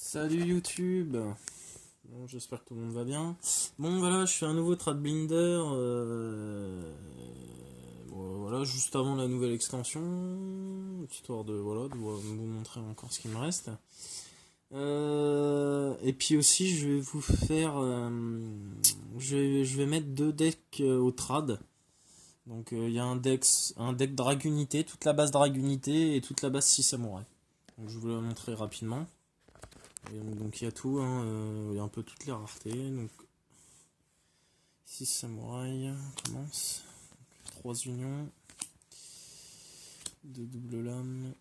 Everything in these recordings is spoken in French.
Salut YouTube. Bon, j'espère que tout le monde va bien. Bon voilà, je fais un nouveau Trad Blinder. Bon, voilà, juste avant la nouvelle extension, histoire de voilà de vous montrer encore ce qu'il me reste. Et puis aussi, je vais vous faire, je vais mettre deux decks au Trad. Donc il y a un deck Dragunité, toute la base Dragunité et toute la base 6 samouraïs. Donc je vais vous la montrer rapidement. Et donc il y a tout, hein, il y a un peu toutes les raretés. Donc 6 samouraïs, on commence. 3 unions, 2 doubles lames,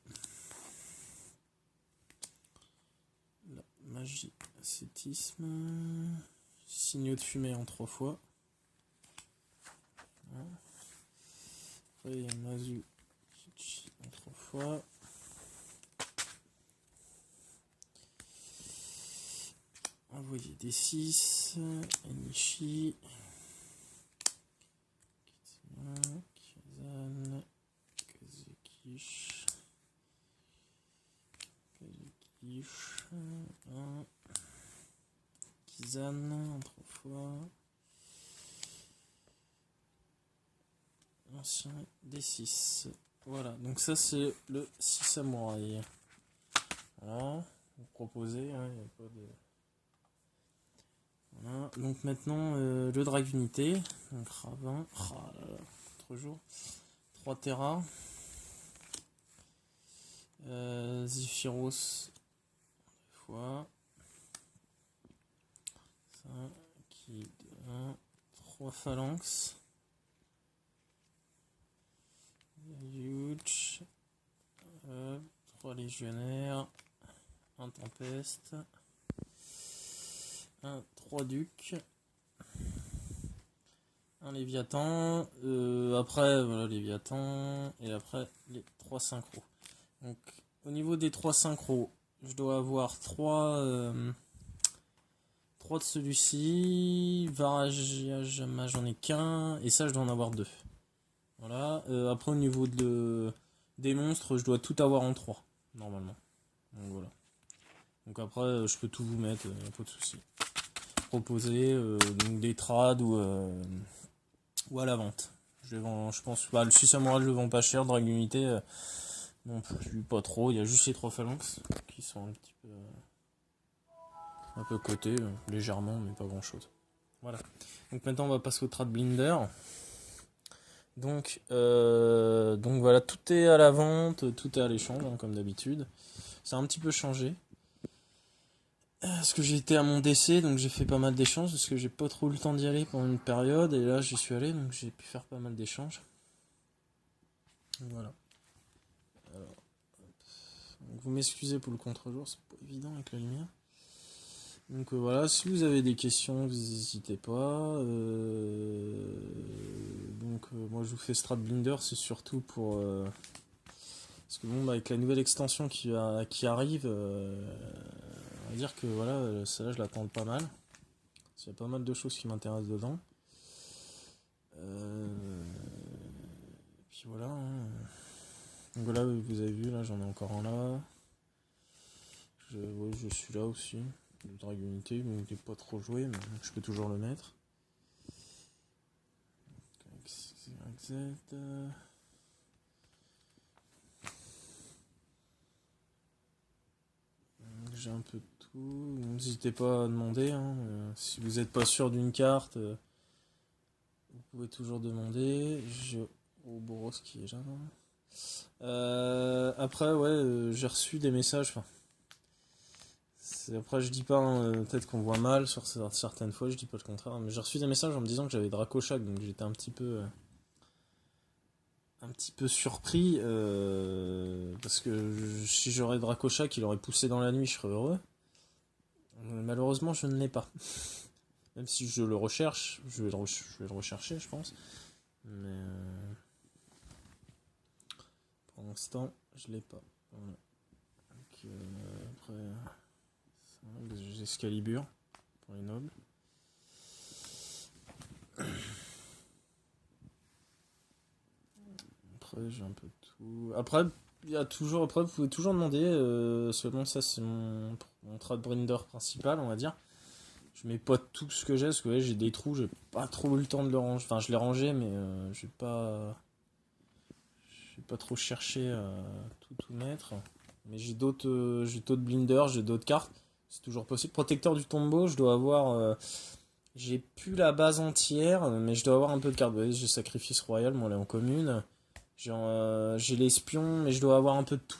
la magie, ascétisme, signaux de fumée en 3 fois. Voilà. Après il y a Mazu en 3 fois. Envoyer des 6, Enishi, Kazan, Kazukish, Kizan en 3 fois. Ancien des 6. Voilà, donc ça c'est le 6 samouraï. Voilà, vous proposez, hein, y a pas de... Voilà, donc maintenant le Dragunité. Donc Ravin, oh là là, autre jour. 3 Terra. Zephyros, 2 fois. 5, qui 1, 3 phalanx. Huge. 3 légionnaires. 1 tempeste. 1 3 ducs. Un Léviathan. Après, voilà, Léviathan. Et après, les 3 synchros. Donc, au niveau des 3 synchros, je dois avoir 3 de celui-ci. Varage, j'en ai qu'un. Et ça, je dois en avoir 2. Voilà. Après, au niveau des monstres, je dois tout avoir en 3, normalement. Donc, voilà. Donc, après, je peux tout vous mettre, pas de souci. Proposer donc des trades ou à la vente. Je pense, le 6 samouraï je le vends pas cher, Dragon Unité non plus pas trop, il y a juste les 3 phalanx qui sont un peu cotés, légèrement, mais pas grand chose. Voilà. Donc maintenant on va passer au Trad Blinder. Donc voilà, tout est à la vente, tout est à l'échange, hein, comme d'habitude. Ça a un petit peu changé. Parce que j'ai été à mon décès, donc j'ai fait pas mal d'échanges, parce que j'ai pas trop eu le temps d'y aller pendant une période, et là j'y suis allé, donc j'ai pu faire pas mal d'échanges. Voilà. Alors, donc vous m'excusez pour le contre-jour, c'est pas évident avec la lumière. Donc voilà, si vous avez des questions, vous n'hésitez pas. Moi je vous fais Strat Blinder, c'est surtout pour... parce que bon, avec la nouvelle extension qui arrive, on va dire que voilà, celle-là je l'attends pas mal. Il y a pas mal de choses qui m'intéressent dedans. Puis voilà. Hein. Donc voilà, vous avez vu, là j'en ai encore un là. Je suis là aussi. Le Dragon Unité, mais il n'est pas trop joué, mais je peux toujours le mettre. Z. J'ai un peu de tout. N'hésitez pas à demander. Hein. Si vous n'êtes pas sûr d'une carte, vous pouvez toujours demander. Au Boros qui est là. Après, ouais, j'ai reçu des messages. Après, je dis pas, hein, peut-être qu'on voit mal sur certaines fois, je dis pas le contraire, mais j'ai reçu des messages en me disant que j'avais Dracoshak, donc j'étais un petit peu surpris, parce que si j'aurais Dracoshak, il aurait poussé dans la nuit, je serais heureux. Malheureusement, je ne l'ai pas. Même si je le recherche, je vais le rechercher, je pense. Mais pour l'instant, je l'ai pas. Voilà. Donc, après, j'ai Excalibur pour les nobles. Après, j'ai un peu de tout. Après, il y a toujours, après, vous pouvez toujours demander, seulement ça c'est mon trade brinder principal, on va dire. Je mets pas tout ce que j'ai, parce que ouais, j'ai des trous, j'ai pas trop eu le temps de le ranger. Enfin, je l'ai rangé, mais j'ai pas trop cherché à tout mettre. Mais j'ai d'autres blinders, j'ai d'autres cartes. C'est toujours possible. Protecteur du tombeau, je dois avoir. J'ai plus la base entière, mais je dois avoir un peu de cartes. Ouais, j'ai Sacrifice Royal, moi, elle est en commune. J'ai l'espion, mais je dois avoir un peu de tout.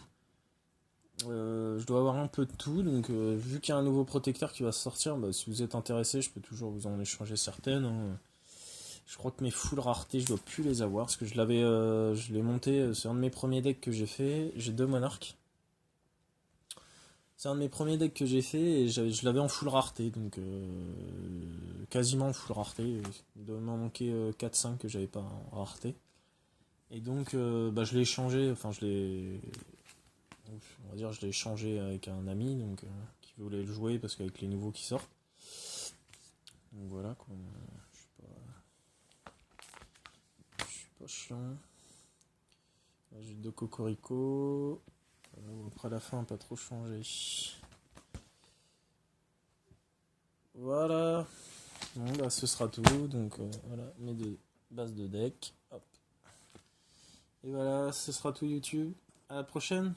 Je dois avoir un peu de tout, donc vu qu'il y a un nouveau protecteur qui va sortir, bah, si vous êtes intéressé, je peux toujours vous en échanger certaines, hein. Je crois que mes full raretés, je dois plus les avoir, parce que je l'ai monté, c'est un de mes premiers decks que j'ai fait, j'ai deux monarques. C'est un de mes premiers decks que j'ai fait, et je l'avais en full rareté, donc quasiment en full rareté. Il doit m'en manquer 4-5 que j'avais pas en rareté. Et donc, bah, je l'ai échangé, enfin on va dire je l'ai échangé avec un ami donc qui voulait le jouer parce qu'avec les nouveaux qui sortent. Donc voilà quoi. Je suis pas chiant. Là, j'ai deux cocorico. Après la fin pas trop changé. Voilà. Bon bah ce sera tout. Donc voilà mes deux bases de deck. Hop. Et voilà, ce sera tout YouTube. À la prochaine.